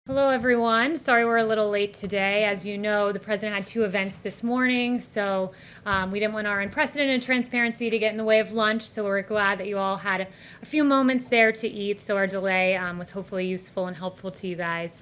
Hello, everyone. Sorry we're a little late today. As you know, the president had two events this morning, so we didn't want our unprecedented transparency to get in the way of lunch, so we're glad that you all had a few moments there to eat, so our delay was hopefully useful and helpful to you guys.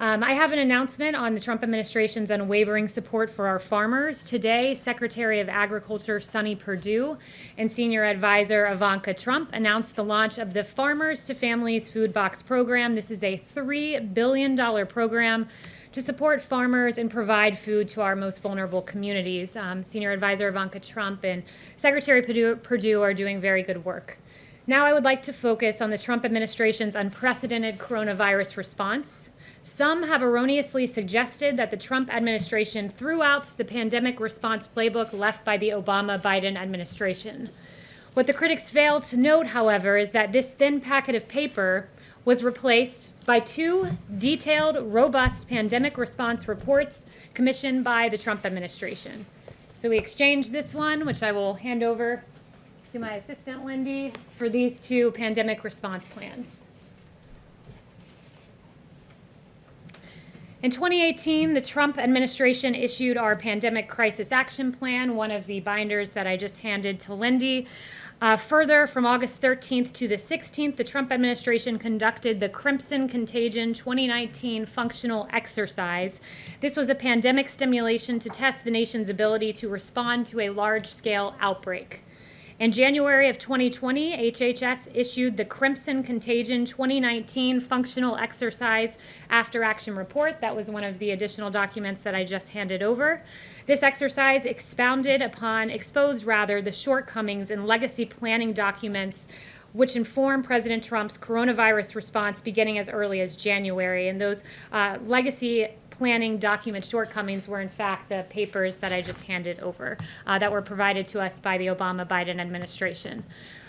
I have an announcement on the Trump administration's unwavering support for our farmers. Today, Secretary of Agriculture Sonny Perdue and Senior Advisor Ivanka Trump announced the launch of the Farmers to Families Food Box Program. This is a $3 billion program to support farmers and provide food to our most vulnerable communities. Senior Advisor Ivanka Trump and Secretary Perdue are doing very good work. Now I would like to focus on the Trump administration's unprecedented coronavirus response. Some have erroneously suggested that the Trump administration threw out the pandemic response playbook left by the Obama-Biden administration. What the critics failed to note, however, is that this thin packet of paper was replaced by two detailed, robust pandemic response reports commissioned by the Trump administration. So we exchanged this one, which I will hand over to my assistant, Lindy, for these two pandemic response plans. In 2018, the Trump administration issued our Pandemic Crisis Action Plan, one of the binders that I just handed to Lindy. Further, from August 13th to the 16th, the Trump administration conducted the Crimson Contagion 2019 functional exercise. This was a pandemic stimulation to test the nation's ability to respond to a large-scale outbreak. In January of 2020, HHS issued the Crimson Contagion 2019 Functional Exercise After Action Report. That was one of the additional documents that I just handed over. This exercise exposed the shortcomings in legacy planning documents which inform President Trump's coronavirus response beginning as early as January. And those legacy planning document shortcomings were, in fact, the papers that I just handed over that were provided to us by the Obama-Biden administration.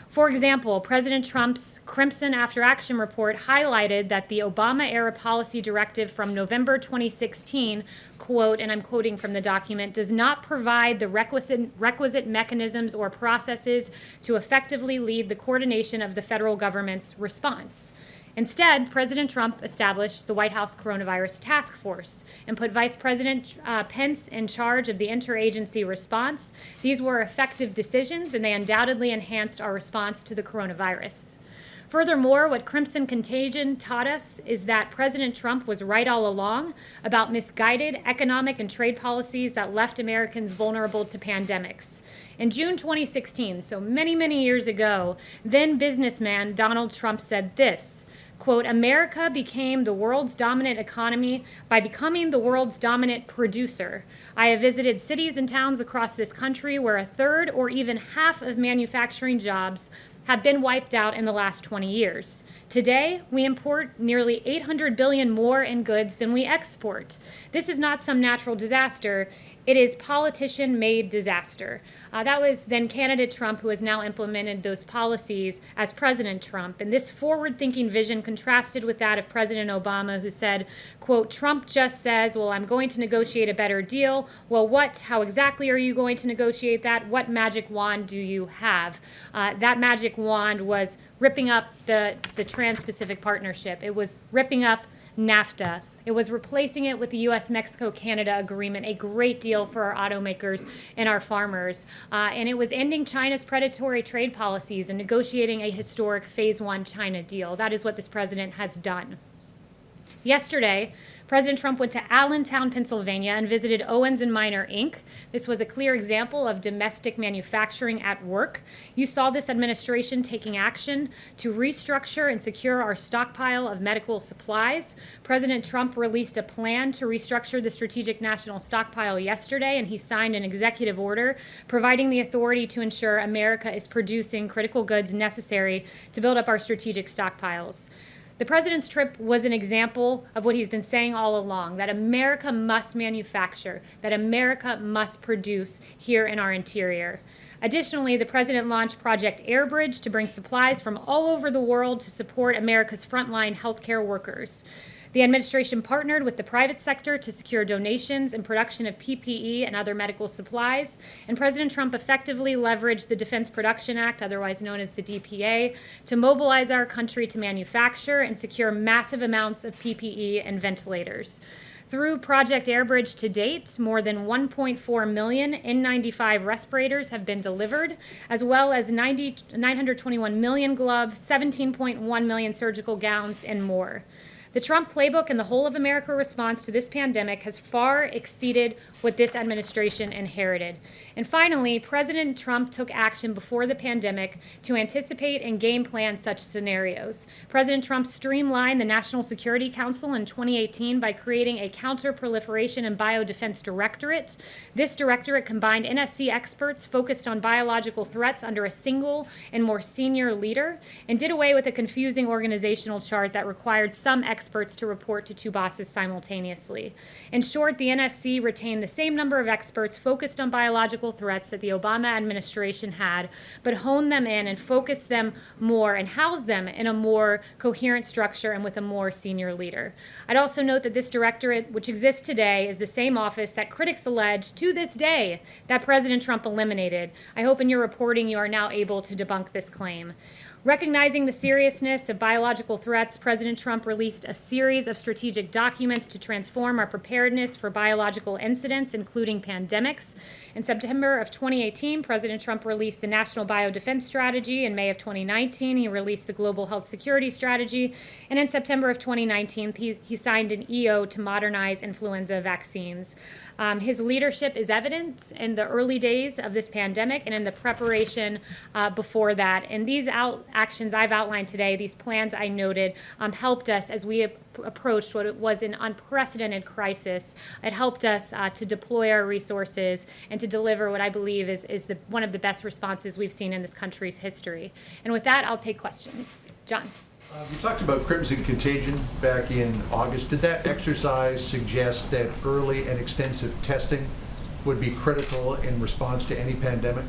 For example, President Trump's Crimson After Action report highlighted that the Obama-era policy directive from November 2016, quote, and I'm quoting from the document, does not provide the requisite mechanisms or processes to effectively lead the coordination of the federal government's response. Instead, President Trump established the White House Coronavirus Task Force and put Vice President Pence in charge of the interagency response. These were effective decisions, and they undoubtedly enhanced our response to the coronavirus. Furthermore, what Crimson Contagion taught us is that President Trump was right all along about misguided economic and trade policies that left Americans vulnerable to pandemics. In June 2016, so many years ago, then businessman Donald Trump said this, quote, America became the world's dominant economy by becoming the world's dominant producer. I have visited cities and towns across this country where a third or even half of manufacturing jobs have been wiped out in the last 20 years. Today, we import nearly 800 billion more in goods than we export. This is not some natural disaster. It is politician-made disaster. That was then candidate Trump, who has now implemented those policies as President Trump. And this forward-thinking vision contrasted with that of President Obama, who said, quote, Trump just says, well, I'm going to negotiate a better deal. Well, how exactly are you going to negotiate that? What magic wand do you have? That magic wand was ripping up the Trans-Pacific Partnership. It was ripping up NAFTA. It was replacing it with the U.S.-Mexico-Canada agreement, a great deal for our automakers and our farmers. And it was ending China's predatory trade policies and negotiating a historic Phase 1 China deal. That is what this president has done. Yesterday, President Trump went to Allentown, Pennsylvania, and visited Owens & Minor, Inc. This was a clear example of domestic manufacturing at work. You saw this administration taking action to restructure and secure our stockpile of medical supplies. President Trump released a plan to restructure the Strategic National Stockpile yesterday, and he signed an executive order providing the authority to ensure America is producing critical goods necessary to build up our strategic stockpiles. The president's trip was an example of what he's been saying all along, that America must manufacture, that America must produce here in our interior. Additionally, the president launched Project Airbridge to bring supplies from all over the world to support America's frontline healthcare workers. The administration partnered with the private sector to secure donations and production of PPE and other medical supplies, and President Trump effectively leveraged the Defense Production Act, otherwise known as the DPA, to mobilize our country to manufacture and secure massive amounts of PPE and ventilators. Through Project Airbridge to date, more than 1.4 million N95 respirators have been delivered, as well as 921 million gloves, 17.1 million surgical gowns, and more. The Trump playbook and the whole of America response to this pandemic has far exceeded what this administration inherited. And finally, President Trump took action before the pandemic to anticipate and game plan such scenarios. President Trump streamlined the National Security Council in 2018 by creating a Counter-Proliferation and Biodefense Directorate. This directorate combined NSC experts focused on biological threats under a single and more senior leader, and did away with a confusing organizational chart that required some experts to report to two bosses simultaneously. In short, the NSC retained the same number of experts focused on biological threats that the Obama administration had, but honed them in and focused them more and housed them in a more coherent structure and with a more senior leader. I'd also note that this directorate, which exists today, is the same office that critics allege to this day that President Trump eliminated. I hope in your reporting you are now able to debunk this claim. Recognizing the seriousness of biological threats, President Trump released a series of strategic documents to transform our preparedness for biological incidents, including pandemics. In September of 2018, President Trump released the National Biodefense Strategy. In May of 2019, he released the Global Health Security Strategy. And in September of 2019, he signed an EO to modernize influenza vaccines. His leadership is evident in the early days of this pandemic and in the preparation before that. And these actions I've outlined today, these plans I noted, helped us as we approached what was an unprecedented crisis. It helped us to deploy our resources and to deliver what I believe is one of the best responses we've seen in this country's history. And with that, I'll take questions. John. You talked about crimson contagion back in August. Did that exercise suggest that early and extensive testing would be critical in response to any pandemic?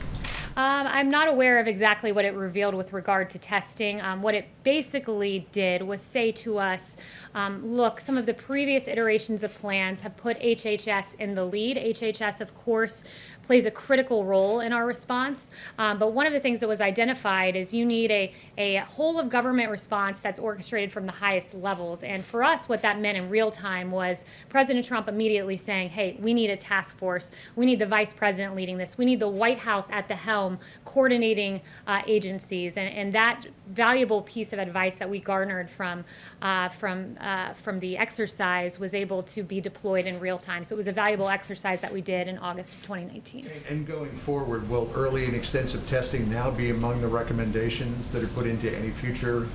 I'm not aware of exactly what it revealed with regard to testing. What it basically did was say to us, look, some of the previous iterations of plans have put HHS in the lead. HHS, of course, plays a critical role in our response. But one of the things that was identified is you need a whole of government response that's orchestrated from the highest levels. And for us, what that meant in real time was President Trump immediately saying, hey, we need a task force. We need the vice president leading this. We need the White House at the helm coordinating agencies. And that valuable piece of advice that we garnered from the exercise was able to be deployed in real time. So it was a valuable exercise that we did in August of 2019. And going forward, will early and extensive testing now be among the recommendations that are put into any future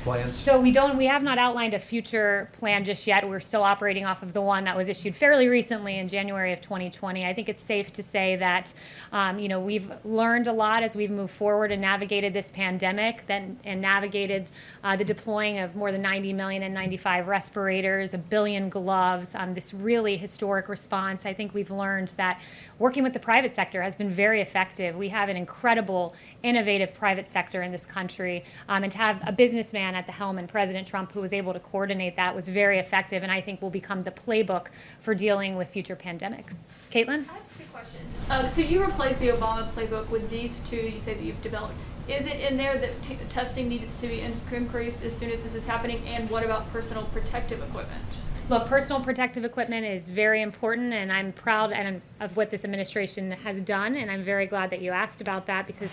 plans? So we have not outlined a future plan just yet. We're still operating off of the one that was issued fairly recently in January of 2020. I think it's safe to say that we've learned a lot as we've moved forward and navigated this pandemic, and navigated the deploying of more than 90 million N95 respirators, 1 billion gloves, this really historic response. I think we've learned that working with the private sector has been very effective. We have an incredible, innovative private sector in this country, and to have a businessman at the helm and President Trump who was able to coordinate that was very effective, and I think will become the playbook for dealing with future pandemics. Kayleigh? I have two questions. So you replaced the Obama playbook with these two you say that you've developed. Is it in there that testing needs to be increased as soon as this is happening, and what about personal protective equipment? Look, personal protective equipment is very important, and I'm proud of what this administration has done, and I'm very glad that you asked about that because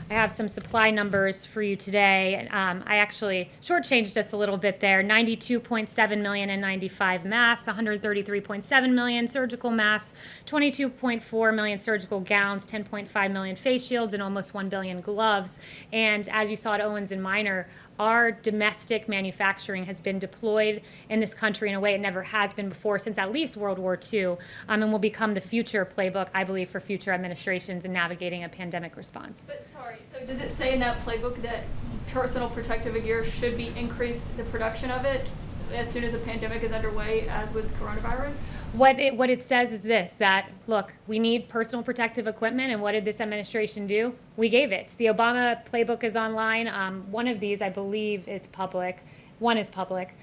I have some supply numbers for you today. I actually shortchanged us a little bit there. 92.7 million N95 masks, 133.7 million surgical masks, 22.4 million surgical gowns, 10.5 million face shields, and almost 1 billion gloves. And as you saw at Owens and Minor, our domestic manufacturing has been deployed in this country in a way it never has been before since at least World War II, and will become the future playbook, I believe, for future administrations in navigating a pandemic response. But sorry, so does it say in that playbook that personal protective gear should be increased, the production of it, as soon as a pandemic is underway, as with coronavirus? What it says is this, that, look, we need personal protective equipment, and what did this administration do? We gave it. The Obama playbook is online. One of these, I believe, is public. One is public,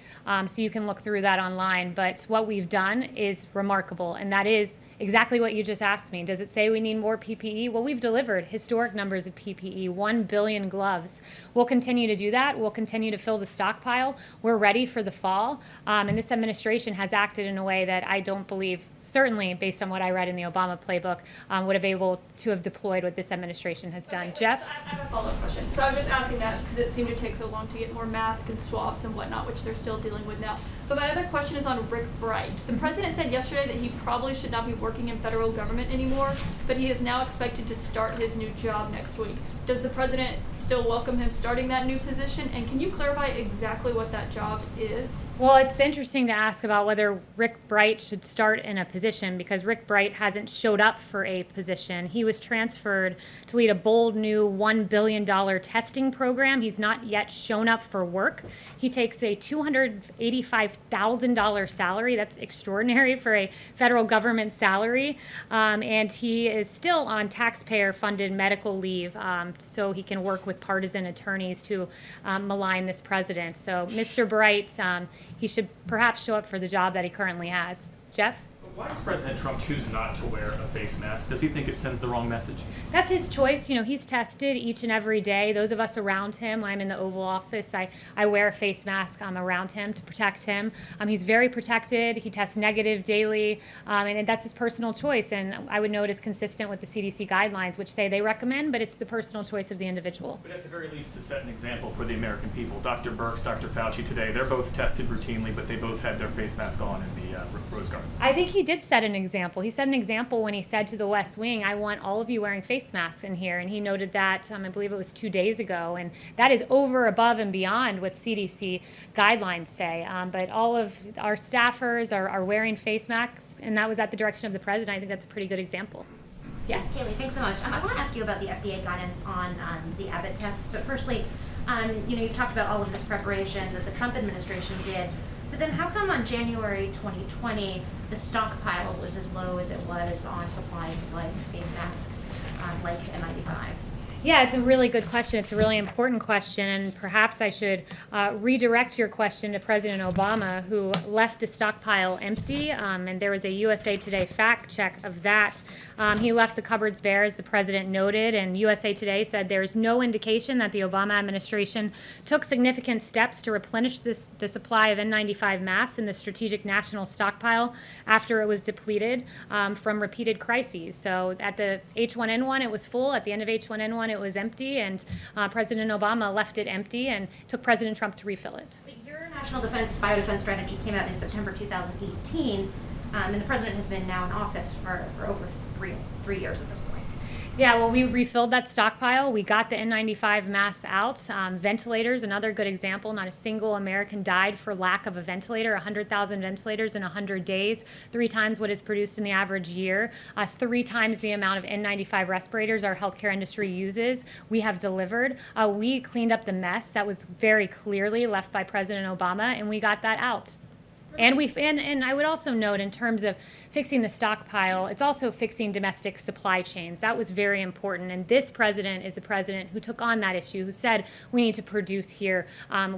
so you can look through that online. But what we've done is remarkable, and that is exactly what you just asked me. Does it say we need more PPE? Well, we've delivered historic numbers of PPE, 1 billion gloves. We'll continue to do that. We'll continue to fill the stockpile. We're ready for the fall, and this administration has acted in a way that I don't believe, certainly based on what I read in the Obama playbook, would have able to have deployed what this administration has done. Okay, Jeff? I have a follow-up question. So I was just asking that because it seemed to take so long to get more masks and swabs and whatnot, which they're still dealing with now. But my other question is on Rick Bright. The president said yesterday that he probably should not be working in federal government anymore, but he is now expected to start his new job next week. Does the president still welcome him starting that new position? And can you clarify exactly what that job is? Well, it's interesting to ask about whether Rick Bright should start in a position because Rick Bright hasn't showed up for a position. He was transferred to lead a bold new $1 billion testing program. He's not yet shown up for work. He takes a $285,000 salary. That's extraordinary for a federal government salary. And he is still on taxpayer-funded medical leave. So he can work with partisan attorneys to malign this president. So Mr. Bright, he should perhaps show up for the job that he currently has. Jeff? Why does President Trump choose not to wear a face mask? Does he think it sends the wrong message? That's his choice. You know, he's tested each and every day. Those of us around him, I'm in the Oval Office, I wear a face mask around him to protect him. He's very protected. He tests negative daily, and that's his personal choice. And I would note is consistent with the CDC guidelines, which say they recommend, but it's the personal choice of the individual. But at the very least, to set an example for the American people, Dr. Birx, Dr. Fauci today, they're both tested routinely, but they both had their face mask on in the Rose Garden. I think he did set an example. He set an example when he said to the West Wing, I want all of you wearing face masks in here. And he noted that, I believe it was 2 days ago. And that is over, above, and beyond what CDC guidelines say. But all of our staffers are wearing face masks, and that was at the direction of the president. I think that's a pretty good example. Yes. Kayleigh, thanks so much. I want to ask you about the FDA guidance on the Abbott tests. But firstly, you've talked about all of this preparation that the Trump administration did. But then how come on January 2020, the stockpile was as low as it was on supplies like face masks, like N95s? Yeah, it's a really good question. It's a really important question, and perhaps I should redirect your question to President Obama, who left the stockpile empty, and there was a USA Today fact check of that. He left the cupboards bare, as the president noted, and USA Today said there's no indication that the Obama administration took significant steps to replenish the supply of N95 masks in the strategic national stockpile after it was depleted from repeated crises. So at the H1N1, it was full. At the end of H1N1, it was empty, and President Obama left it empty and took President Trump to refill it. But your national biodefense strategy came out in September 2018, and the president has been now in office for over three years at this point. Yeah, well, we refilled that stockpile. We got the N95 masks out. Ventilators, another good example. Not a single American died for lack of a ventilator. 100,000 ventilators in 100 days, 3 times what is produced in the average year, 3 times the amount of N95 respirators our healthcare industry uses. We have delivered. We cleaned up the mess that was very clearly left by President Obama, and we got that out. And I would also note, in terms of fixing the stockpile, it's also fixing domestic supply chains. That was very important. And this president is the president who took on that issue, who said we need to produce here.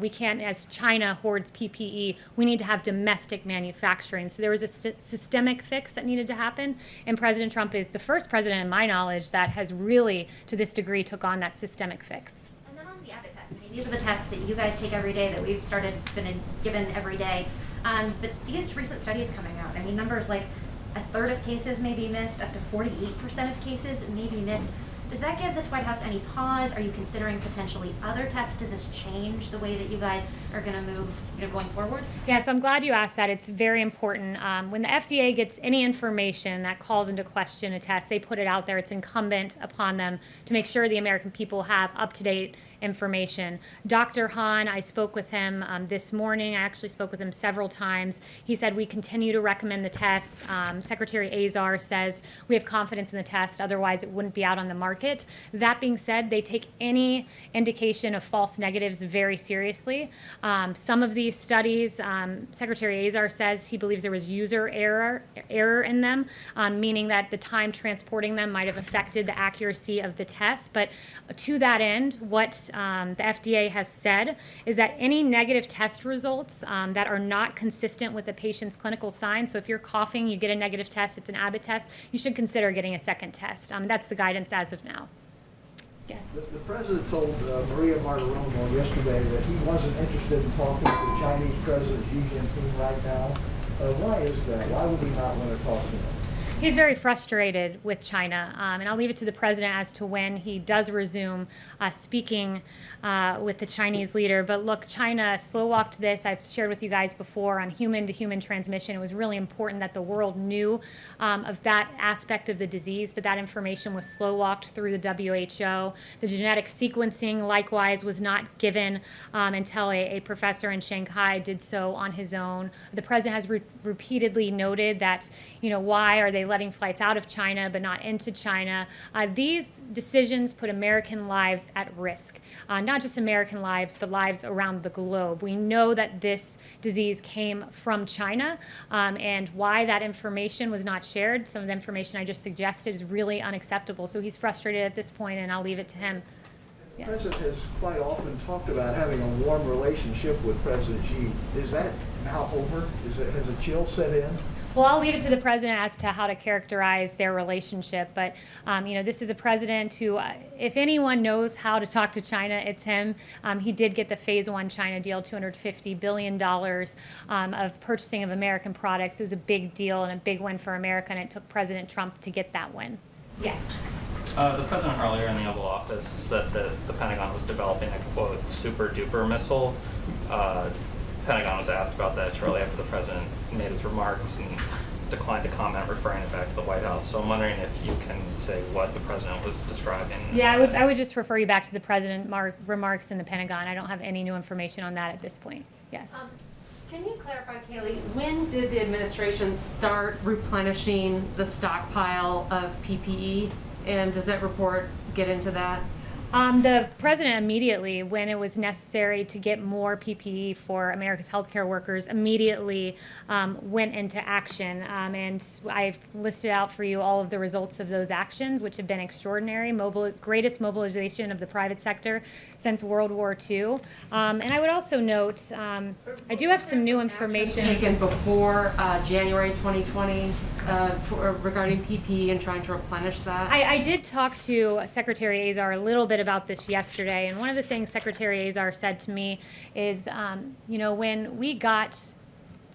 We can't, as China hoards PPE, we need to have domestic manufacturing. So there was a systemic fix that needed to happen. And President Trump is the first president, in my knowledge, that has really, to this degree, took on that systemic fix. And then on the Abbott tests, these are the tests that you guys take every day, that we've been given every day. But these recent studies coming out, numbers like a third of cases may be missed, up to 48% of cases may be missed. Does that give this White House any pause? Are you considering potentially other tests? Does this change the way that you guys are going to move, going forward? Yeah, so I'm glad you asked that. It's very important. When the FDA gets any information that calls into question a test, they put it out there. It's incumbent upon them to make sure the American people have up-to-date information. Dr. Hahn, I spoke with him this morning. I actually spoke with him several times. He said we continue to recommend the tests. Secretary Azar says we have confidence in the test, otherwise it wouldn't be out on the market. That being said, they take any indication of false negatives very seriously. Some of these studies, Secretary Azar says he believes there was user error in them, meaning that the time transporting them might have affected the accuracy of the test. But to that end, what the FDA has said is that any negative test results that are not consistent with the patient's clinical signs, so if you're coughing, you get a negative test, it's an Abbott test, you should consider getting a second test. That's the guidance as of now. Yes. The president told Maria Bartiromo yesterday that he wasn't interested in talking to the Chinese President Xi Jinping right now. Why is that? Why would he not want to talk to him? He's very frustrated with China, and I'll leave it to the president as to when he does resume speaking with the Chinese leader. But look, China slow-walked this. I've shared with you guys before on human-to-human transmission. It was really important that the world knew of that aspect of the disease, but that information was slow-walked through the WHO. The genetic sequencing, likewise, was not given until a professor in Shanghai did so on his own. The president has repeatedly noted that, why are they letting flights out of China but not into China? These decisions put American lives at risk. Not just American lives, but lives around the globe. We know that this disease came from China, and why that information was not shared, some of the information I just suggested, is really unacceptable. So he's frustrated at this point, and I'll leave it to him. The president has quite often talked about having a warm relationship with President Xi. Is that now over? Has a chill set in? Well, I'll leave it to the president as to how to characterize their relationship. But, this is a president who, if anyone knows how to talk to China, it's him. He did get the Phase 1 China deal, $250 billion of purchasing of American products. It was a big deal and a big win for America, and it took President Trump to get that win. Yes. The president earlier in the Oval Office said that the Pentagon was developing a, quote, super-duper missile. Pentagon was asked about that shortly after the president made his remarks and declined to comment, referring it back to the White House. So I'm wondering if you can say what the president was describing. Yeah, I would just refer you back to the president remarks in the Pentagon. I don't have any new information on that at this point. Yes. Can you clarify, Kayleigh, when did the administration start replenishing the stockpile of PPE? And does that report get into that? The president immediately, when it was necessary to get more PPE for America's healthcare workers, immediately went into action. And I've listed out for you all of the results of those actions, which have been extraordinary, greatest mobilization of the private sector since World War II. And I would also note, I do have some new information. Taken before January 2020 regarding PPE and trying to replenish that? I did talk to Secretary Azar a little bit about this yesterday, and one of the things Secretary Azar said to me is, when we got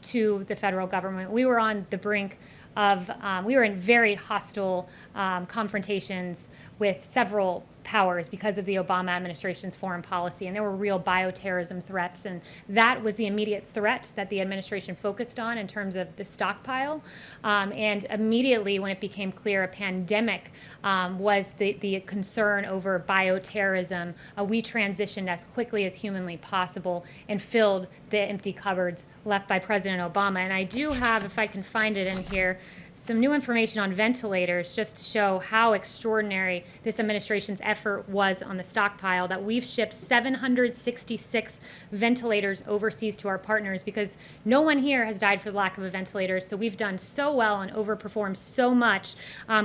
to the federal government, we were on the brink of, we were in very hostile confrontations with several powers because of the Obama administration's foreign policy, and there were real bioterrorism threats, and that was the immediate threat that the administration focused on in terms of the stockpile. And immediately when it became clear a pandemic was the concern over bioterrorism, we transitioned as quickly as humanly possible and filled the empty cupboards left by President Obama. And I do have, if I can find it in here, some new information on ventilators just to show how extraordinary this administration's effort was on the stockpile, that we've shipped 766 ventilators overseas to our partners because no one here has died for the lack of a ventilator. So we've done so well and overperformed so much.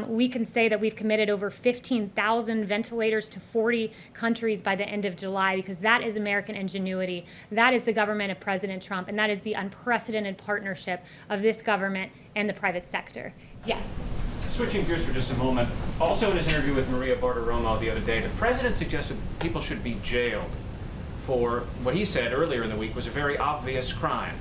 We can say that we've committed over 15,000 ventilators to 40 countries by the end of July because that is American ingenuity. That is the government of President Trump, and that is the unprecedented partnership of this government and the private sector. Yes. Switching gears for just a moment, also in his interview with Maria Bartiromo the other day, the president suggested that people should be jailed for what he said earlier in the week was a very obvious crime.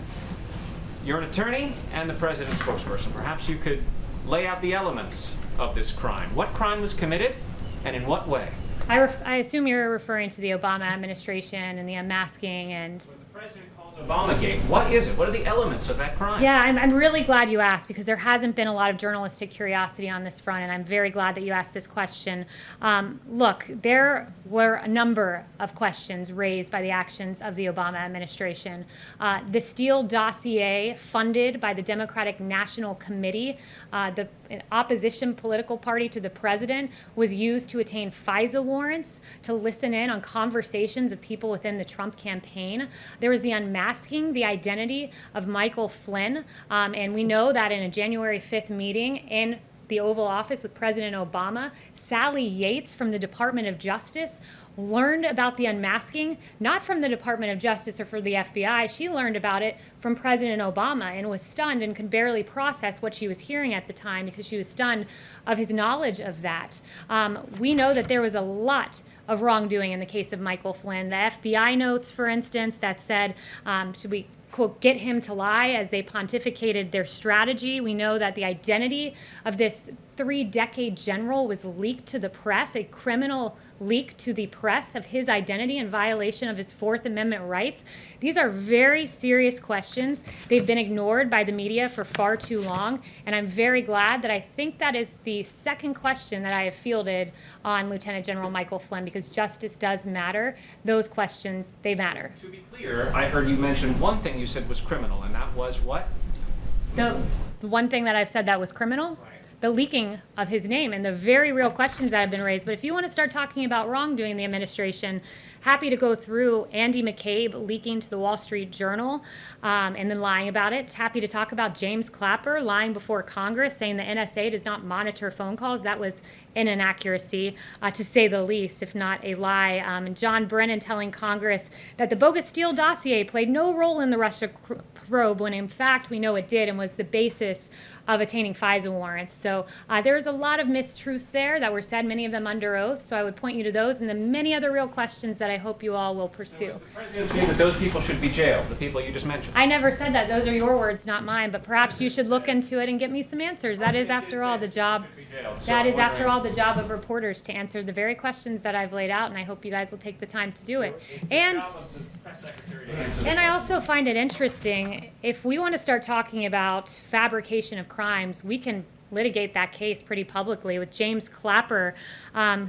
You're an attorney and the president's spokesperson. Perhaps you could lay out the elements of this crime. What crime was committed and in what way? I assume you're referring to the Obama administration and the unmasking and... What the president calls Obamagate. What is it? What are the elements of that crime? Yeah, I'm really glad you asked because there hasn't been a lot of journalistic curiosity on this front, and I'm very glad that you asked this question. Look, there were a number of questions raised by the actions of the Obama administration. The Steele dossier, funded by the Democratic National Committee, the opposition political party to the president, was used to attain FISA warrants to listen in on conversations of people within the Trump campaign. There was the unmasking the identity of Michael Flynn, and we know that in a January 5th meeting in the Oval Office with President Obama. Sally Yates from the Department of Justice learned about the unmasking, not from the Department of Justice or from the FBI. She learned about it from President Obama and was stunned and could barely process what she was hearing at the time because she was stunned of his knowledge of that. We know that there was a lot of wrongdoing in the case of Michael Flynn. The FBI notes, for instance, that said, should we, quote, get him to lie as they pontificated their strategy. We know that the identity of this 3-decade general was leaked to the press, a criminal leak to the press of his identity in violation of his Fourth Amendment rights. These are very serious questions. They've been ignored by the media for far too long, and I'm very glad that I think that is the second question that I have fielded on Lieutenant General Michael Flynn, because justice does matter. Those questions, they matter. To be clear, I heard you mention one thing you said was criminal, and that was what? The one thing that I've said that was criminal? The leaking of his name and the very real questions that have been raised. But if you want to start talking about wrongdoing in the administration, happy to go through Andy McCabe leaking to the Wall Street Journal and then lying about it. Happy to talk about James Clapper lying before Congress, saying the NSA does not monitor phone calls. That was an inaccuracy, to say the least, if not a lie. And John Brennan telling Congress that the bogus Steele dossier played no role in the Russia probe, when in fact we know it did and was the basis of attaining FISA warrants. So there's a lot of mistruths there that were said, many of them under oath. So I would point you to those and the many other real questions that I hope you all will pursue. So is the president's view that those people should be jailed, the people you just mentioned? I never said that. Those are your words, not mine. But perhaps you should look into it and get me some answers. That is, after all, the job. That is, after all, the job of reporters, to answer the very questions that I've laid out, and I hope you guys will take the time to do it. And I also find it interesting, if we want to start talking about fabrication of crimes, we can litigate that case pretty publicly with James Clapper,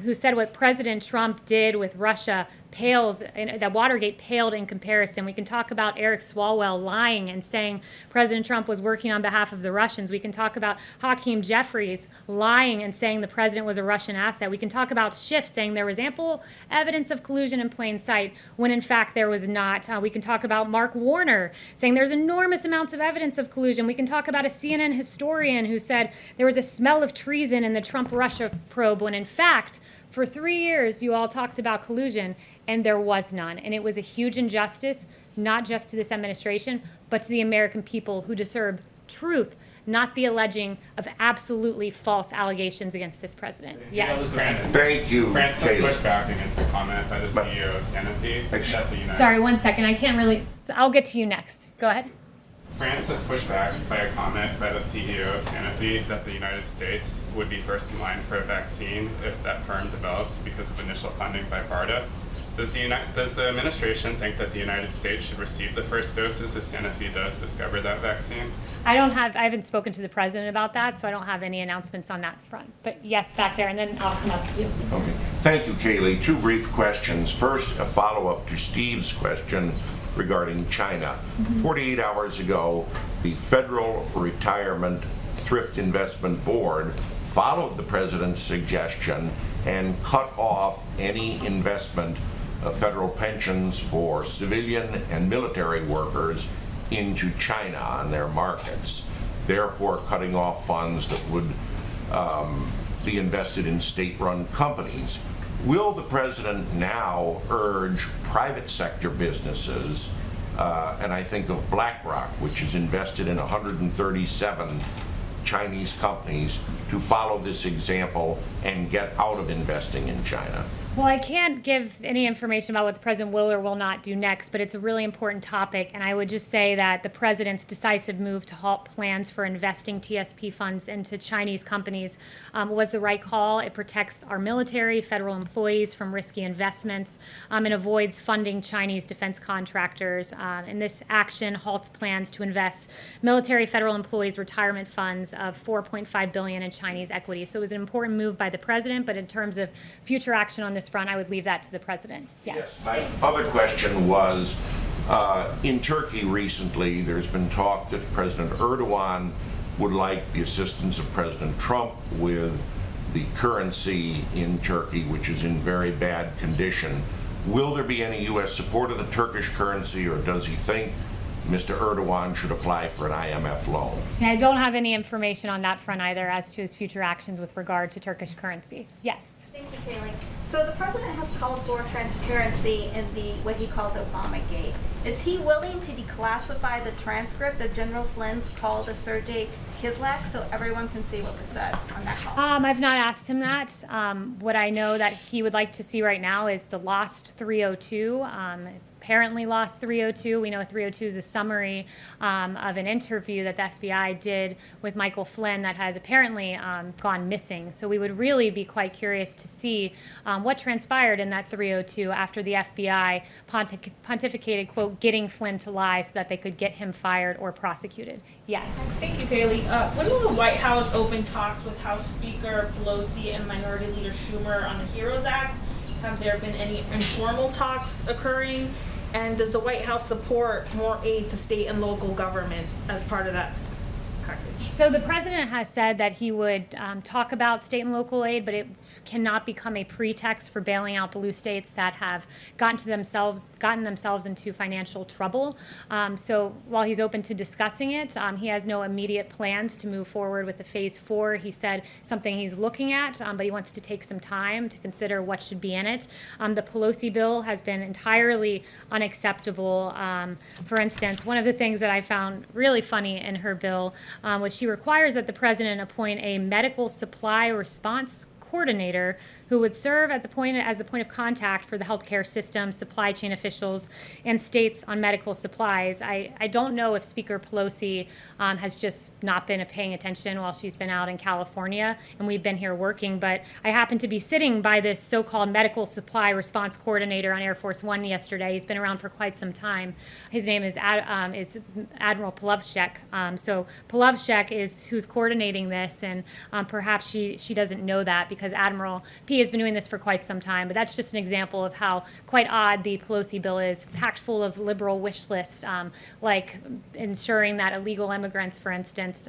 who said what President Trump did with Russia pales, that Watergate paled in comparison. We can talk about Eric Swalwell lying and saying President Trump was working on behalf of the Russians. We can talk about Hakeem Jeffries lying and saying the president was a Russian asset. We can talk about Schiff saying there was ample evidence of collusion in plain sight when in fact there was not. We can talk about Mark Warner saying there's enormous amounts of evidence of collusion. We can talk about a CNN historian who said there was a smell of treason in the Trump-Russia probe when in fact for 3 years you all talked about collusion and there was none. And it was a huge injustice, not just to this administration, but to the American people who deserve truth, not the alleging of absolutely false allegations against this president. Yes. Thank you, France has Kayleigh. pushed back against the comment by the CEO of Sanofi that the United Sorry, 1 second. I can't really. So I'll get to you next. Go ahead. France has pushed back by a comment by the CEO of Sanofi that the United States would be first in line for a vaccine if that firm develops because of initial funding by BARDA. Does the administration think that the United States should receive the first doses if Sanofi does discover that vaccine? I haven't spoken to the president about that, so I don't have any announcements on that front. But yes, back there, and then I'll come up to you. Okay. Thank you, Kayleigh. 2 brief questions. First, a follow-up to Steve's question regarding China. 48 hours ago, the Federal Retirement Thrift Investment Board followed the president's suggestion and cut off any investment of federal pensions for civilian and military workers into China on their markets, therefore cutting off funds that would be invested in state-run companies. Will the president now urge private sector businesses, and I think of BlackRock, which is invested in 137 Chinese companies, to follow this example and get out of investing in China? Well, I can't give any information about what the president will or will not do next, but it's a really important topic. And I would just say that the president's decisive move to halt plans for investing TSP funds into Chinese companies was the right call. It protects our military, federal employees from risky investments, and avoids funding Chinese defense contractors. And this action halts plans to invest military federal employees' retirement funds of $4.5 billion in Chinese equity. So it was an important move by the president, but in terms of future action on this front, I would leave that to the president. Yes. My other question was, in Turkey recently, there's been talk that President Erdogan would like the assistance of President Trump with the currency in Turkey, which is in very bad condition. Will there be any U.S. support of the Turkish currency, or does he think Mr. Erdogan should apply for an IMF loan. And I don't have any information on that front either as to his future actions with regard to Turkish currency. Yes. Thank you, Kayleigh. So the president has called for transparency in the what he calls Obamagate. Is he willing to declassify the transcript of General Flynn's call to Sergei Kislyak so everyone can see what was said on that call? I've not asked him that. What I know that he would like to see right now is the lost 302. Apparently lost 302. We know 302 is a summary of an interview that the FBI did with Michael Flynn that has apparently gone missing. So we would really be quite curious to see what transpired in that 302 after the FBI pontificated, quote, getting Flynn to lie so that they could get him fired or prosecuted. Yes. Thank you, Kayleigh. When will the White House open talks with House Speaker Pelosi and Minority Leader Schumer on the HEROES Act? Have there been any informal talks occurring? And does the White House support more aid to state and local governments as part of that package? So the president has said that he would talk about state and local aid, but it cannot become a pretext for bailing out blue states that have gotten themselves into financial trouble. So while he's open to discussing it, he has no immediate plans to move forward with the phase 4. He said something he's looking at, but he wants to take some time to consider what should be in it. The Pelosi bill has been entirely unacceptable. For instance, one of the things that I found really funny in her bill was she requires that the president appoint a medical supply response coordinator who would serve at as the point of contact for the healthcare system, supply chain officials, and states on medical supplies. I don't know if Speaker Pelosi has just not been paying attention while she's been out in California, and we've been here working, but I happened to be sitting by this so-called medical supply response coordinator on Air Force One yesterday. He's been around for quite some time. His name is Admiral Polovchek. So Polovchek is who's coordinating this, and perhaps she doesn't know that because Admiral P has been doing this for quite some time, but that's just an example of how quite odd the Pelosi bill is, packed full of liberal wish lists, like ensuring that illegal immigrants, for instance,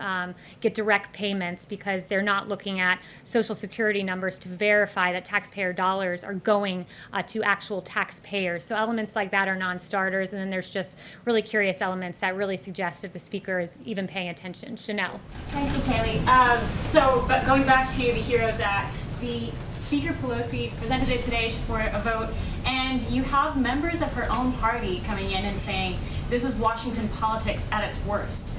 get direct payments because they're not looking at Social Security numbers to verify that taxpayer dollars are going to actual taxpayers. So elements like that are non-starters, and then there's just really curious elements that really suggest if the speaker is even paying attention. Chanel. Thank you, Kayleigh. But going back to the HEROES Act, the Speaker Pelosi presented it today for a vote, and you have members of her own party coming in and saying this is Washington politics at its worst.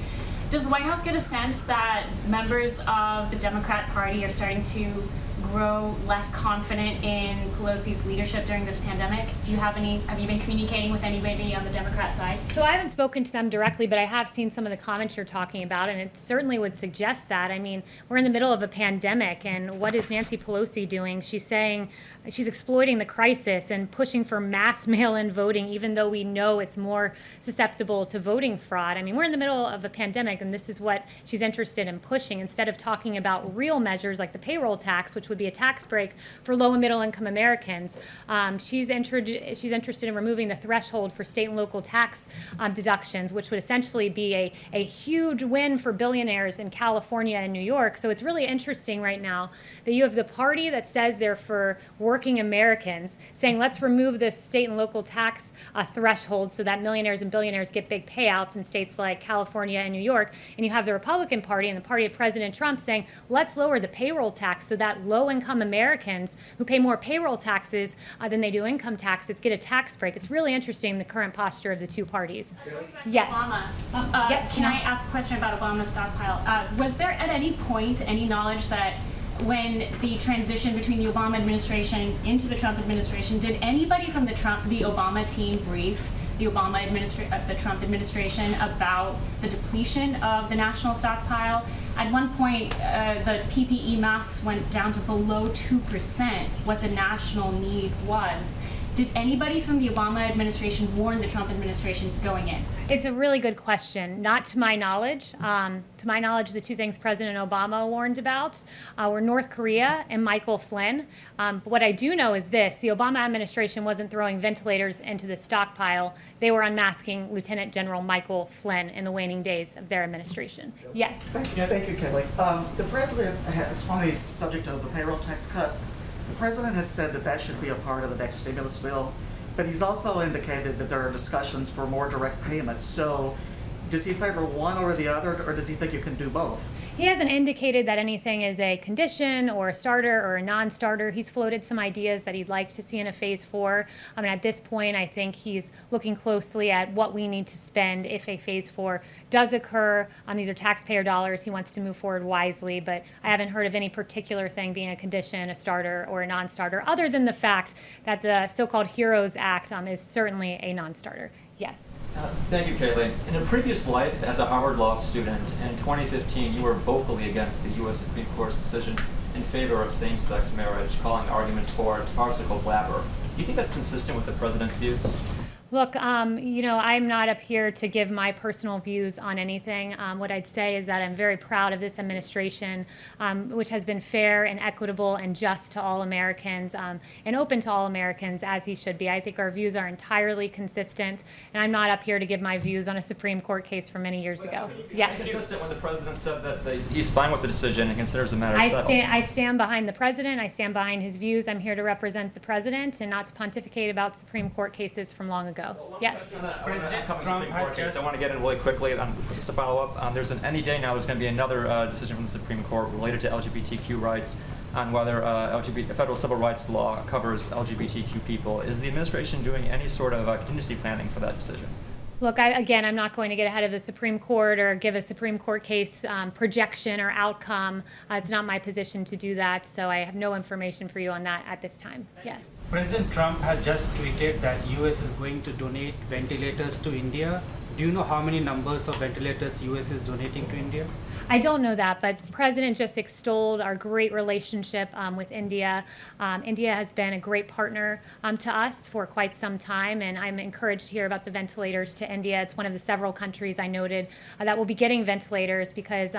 Does the White House get a sense that members of the Democrat Party are starting to grow less confident in Pelosi's leadership during this pandemic? Have you been communicating with anybody on the Democrat side? So I haven't spoken to them directly, but I have seen some of the comments you're talking about, and it certainly would suggest that. I mean, we're in the middle of a pandemic, and what is Nancy Pelosi doing? She's saying she's exploiting the crisis and pushing for mass mail-in voting, even though we know it's more susceptible to voting fraud. I mean, we're in the middle of a pandemic, and this is what she's interested in pushing, instead of talking about real measures like the payroll tax, which would be a tax break for low and middle income Americans. She's interested in removing the threshold for state and local tax deductions, which would essentially be a huge win for billionaires in California and New York. So it's really interesting right now that you have the party that says they're for working Americans saying let's remove this state and local tax threshold so that millionaires and billionaires get big payouts in states like California and New York. And you have the Republican Party and the party of President Trump saying let's lower the payroll tax so that low-income Americans who pay more payroll taxes than they do income taxes get a tax break. It's really interesting, the current posture of the two parties. Yes. Obama. Can I ask a question about Obama's stockpile? Was there at any point any knowledge that when the transition between the Obama administration into the Trump administration, did anybody from the Obama team brief the Trump administration about the depletion of the national stockpile? At one point, the PPE masks went down to below 2%, what the national need was. Did anybody from the Obama administration warn the Trump administration going in? It's a really good question. Not to my knowledge. To my knowledge, the two things President Obama warned about were North Korea and Michael Flynn. But what I do know is this: the Obama administration wasn't throwing ventilators into the stockpile. They were unmasking Lieutenant General Michael Flynn in the waning days of their administration. Yes. Thank you, Kayleigh. The president has, on the subject of the payroll tax cut, the president has said that that should be a part of the next stimulus bill, but he's also indicated that there are discussions for more direct payments. So does he favor one or the other, or does he think you can do both? He hasn't indicated that anything is a condition or a starter or a non-starter. He's floated some ideas that he'd like to see in a phase 4. I mean, at this point, I think he's looking closely at what we need to spend if a phase 4 does occur. These are taxpayer dollars. He wants to move forward wisely, but I haven't heard of any particular thing being a condition, a starter, or a non-starter, other than the fact that the so-called HEROES Act is certainly a non-starter. Yes. Thank you, Kayleigh. In a previous life as a Harvard Law student, in 2015, you were vocally against the U.S. Supreme Court's decision in favor of same-sex marriage, calling arguments for it farcical blabber. Do you think that's consistent with the president's views? Look, I'm not up here to give my personal views on anything. What I'd say is that I'm very proud of this administration, which has been fair and equitable and just to all Americans and open to all Americans, as he should be. I think our views are entirely consistent, and I'm not up here to give my views on a Supreme Court case from many years ago. Yes. Consistent when the president said that he's fine with the decision and considers the matter settled. I stand behind the president. I stand behind his views. I'm here to represent the president and not to pontificate about Supreme Court cases from long ago. Yes. President Trump Supreme Court case. I want to get in really quickly just to follow up. There's any day now there's going to be another decision from the Supreme Court related to LGBTQ rights on whether federal civil rights law covers LGBTQ people. Is the administration doing any sort of contingency planning for that decision? Look, I'm not going to get ahead of the Supreme Court or give a Supreme Court case projection or outcome. It's not my position to do that, so I have no information for you on that at this time. Yes. President Trump has just tweeted that U.S. is going to donate ventilators to India. Do you know how many numbers of ventilators U.S. is donating to India? I don't know that, but the president just extolled our great relationship with India. India has been a great partner to us for quite some time, and I'm encouraged to hear about the ventilators to India. It's one of the several countries I noted that will be getting ventilators because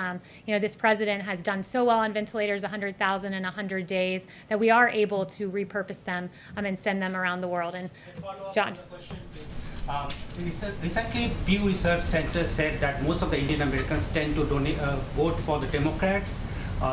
this president has done so well on ventilators, 100,000 in 100 days, that we are able to repurpose them and send them around the world. And John. Recently, Pew Research Center said that most of the Indian Americans tend to vote for the Democrats.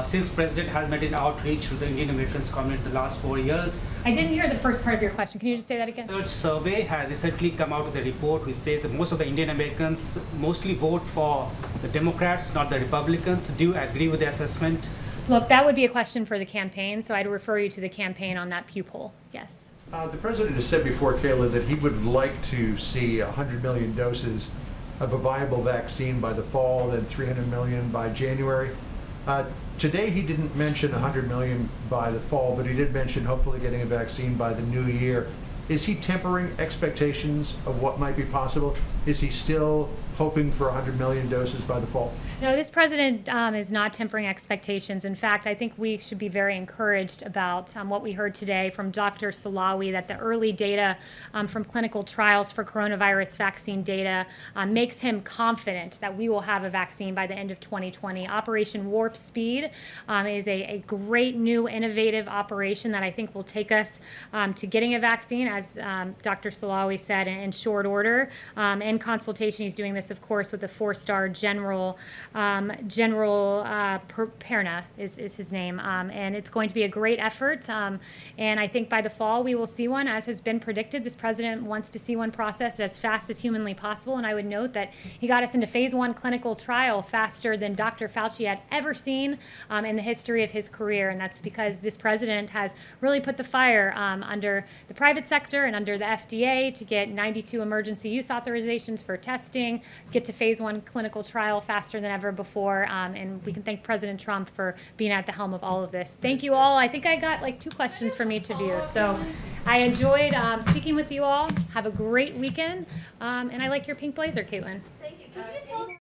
Since President has made an outreach to the Indian Americans community in the last 4 years. I didn't hear the first part of your question. Can you just say that again? Research survey has recently come out with a report which says that most of the Indian Americans mostly vote for the Democrats, not the Republicans. Do you agree with the assessment? Look, that would be a question for the campaign, so I'd refer you to the campaign on that Pew poll. Yes. The president has said before, Kayleigh, that he would like to see 100 million doses of a viable vaccine by the fall, then 300 million by January. Today, he didn't mention 100 million by the fall, but he did mention hopefully getting a vaccine by the new year. Is he tempering expectations of what might be possible? Is he still hoping for 100 million doses by the fall? No, this president is not tempering expectations. In fact, I think we should be very encouraged about what we heard today from Dr. Salawi, that the early data from clinical trials for coronavirus vaccine data makes him confident that we will have a vaccine by the end of 2020. Operation Warp Speed is a great new innovative operation that I think will take us to getting a vaccine, as Dr. Salawi said, in short order. In consultation, he's doing this, of course, with the 4-star General Perna is his name, and it's going to be a great effort. And I think by the fall we will see one, as has been predicted. This president wants to see one processed as fast as humanly possible, and I would note that he got us into phase 1 clinical trial faster than Dr. Fauci had ever seen in the history of his career, and that's because this president has really put the fire under the private sector and under the FDA to get 92 emergency use authorizations for testing, get to phase 1 clinical trial faster than ever before, and we can thank President Trump for being at the helm of all of this. Thank you all. I think I got like 2 questions from each of you, so I enjoyed speaking with you all. Have a great weekend, and I like your pink blazer, Caitlin. Thank you.